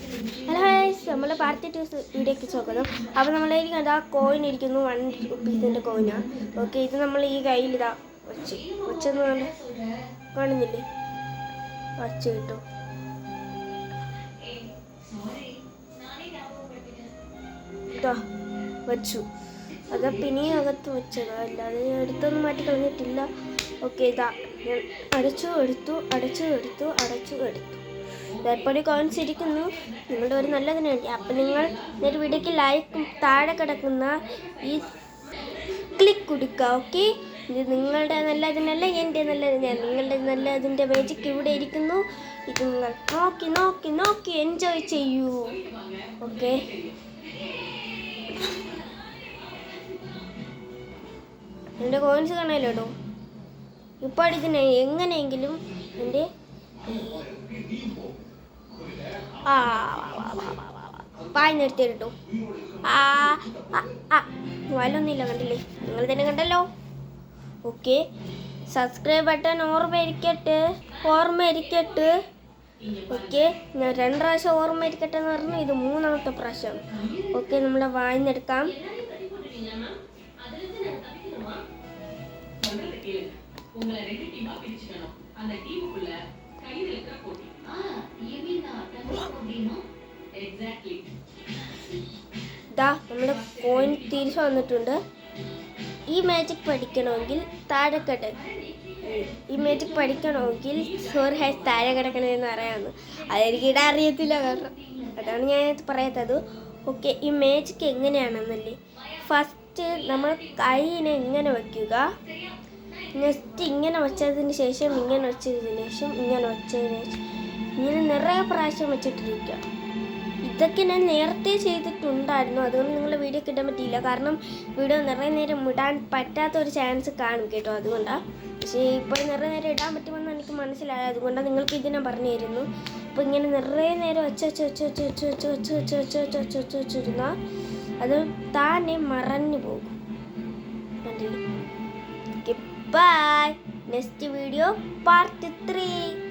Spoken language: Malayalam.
ഹലോ ഗൈസ്, നമ്മൾ പാർട്ടി 2 വീഡിയോക്ക് നോക്കുന്നു. അപ്പോൾ നമ്മളായിരിക്കും അതാ കോയിൻ ഇരിക്കുന്നു, 1 റുപ്പീസിൻ്റെ കോയിനാണ്. ഓക്കെ, ഇത് നമ്മൾ ഈ കയ്യിൽ ഇതാ വെച്ചെന്ന് കാണുന്നില്ലേ, വച്ച് കിട്ടും. ഇതാ വച്ചു, അത് പിന്നെയും അകത്ത് വെച്ചതാ, അല്ലാതെ എടുത്തൊന്നും മാറ്റി കളഞ്ഞിട്ടില്ല. ഓക്കെ, ഇതാ ഞാൻ അടച്ചു എടുത്തു. എപ്പോഴും കോയിൻസ് ഇരിക്കുന്നു നിങ്ങളുടെ ഒരു നല്ലതിന് വേണ്ടി. അപ്പം നിങ്ങൾ ഒരു വീഡിയോക്ക് ലൈക്ക് താഴെ കിടക്കുന്ന ഈ ക്ലിക്ക് കൊടുക്കുക. ഓക്കെ, ഇത് നിങ്ങളുടെ നല്ലതിനല്ല, എൻ്റെ നല്ലതിനാണ്. നിങ്ങളുടെ നല്ലതിൻ്റെ മാജിക് ഇവിടെ ഇരിക്കുന്നു. ഇത് നിങ്ങൾ നോക്കി എൻജോയ് ചെയ്യൂ. ഓക്കെ, എൻ്റെ കോയിൻസ് കാണാമല്ലോ കേട്ടോ. ഇപ്പോൾ ഇതിനെ എങ്ങനെയെങ്കിലും എൻ്റെ പായന്നെടുത്ത് കേട്ടോ. വല്ലൊന്നുമില്ല, കണ്ടില്ലേ, നിങ്ങൾ തന്നെ കണ്ടല്ലോ. ഓക്കെ, സബ്സ്ക്രൈബ് ബട്ടൺ ഓർമ്മയിരിക്കട്ടെ. ഓക്കെ, ഞാൻ 2 പ്രാവശ്യം ഓർമ്മയിരിക്കട്ടെ എന്ന് പറഞ്ഞു, ഇത് 3ാമത്തെ പ്രാവശ്യം. ഓക്കെ, നമ്മളെ വായിന്നെടുക്കാം. നമ്മുടെ കോയിൻ തിരിച്ചു വന്നിട്ടുണ്ട്. ഈ മാജിക് പഠിക്കണമെങ്കിൽ താഴെ താഴെ കിടക്കണമെന്ന് അറിയാമെന്ന്. അതെനിക്കിടെ അറിയത്തില്ല, കാരണം അതാണ് ഞാൻ പറയാത്തത്. ഓക്കെ, ഈ മാജിക് എങ്ങനെയാണെന്നല്ലേ. ഫസ്റ്റ് നമ്മൾ കൈയിനെ ഇങ്ങനെ വയ്ക്കുക. നെക്സ്റ്റ് ഇങ്ങനെ വെച്ചതിന് ശേഷം ഇങ്ങനെ നിറയെ പ്രാവശ്യം വെച്ചിട്ടിരിക്കുക. ഇതൊക്കെ ഞാൻ നേരത്തെ ചെയ്തിട്ടുണ്ടായിരുന്നു, അതുകൊണ്ട് നിങ്ങളുടെ വീഡിയോ കിട്ടാൻ പറ്റിയില്ല. കാരണം വീഡിയോ നിറയെ നേരം ഇടാൻ പറ്റാത്ത ഒരു ചാൻസ് കാണും കേട്ടോ, അതുകൊണ്ടാണ്. പക്ഷേ ഇപ്പോൾ നിറയെ നേരം ഇടാൻ പറ്റുമെന്ന് എനിക്ക് മനസ്സിലായി, അതുകൊണ്ടാണ് നിങ്ങൾക്ക് ഇതിനെ പറഞ്ഞു തരുന്നു. അപ്പോൾ ഇങ്ങനെ നിറയെ നേരം വെച്ചിരുന്നാൽ അത് താനെ മറഞ്ഞു പോകും. കണ്ടില്ലേ? Bye. Next video part 3.